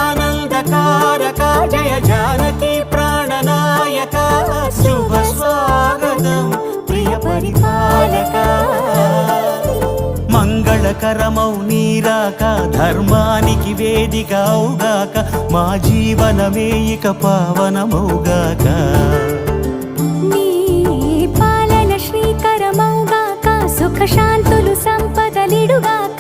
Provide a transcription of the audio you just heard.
జగదానందకారక జయ జానకి ప్రాణనాయక శుభ స్వాగతం ప్రియ పరిపాలక మంగళకరమౌ నీరాక ధర్మానికి వేదిక అవుగాక మా జీవనమే ఇక పావనమౌగాక నీ పాలన శ్రీకరమౌగాక సుఖ శాంతులు సంపదలిడుగాక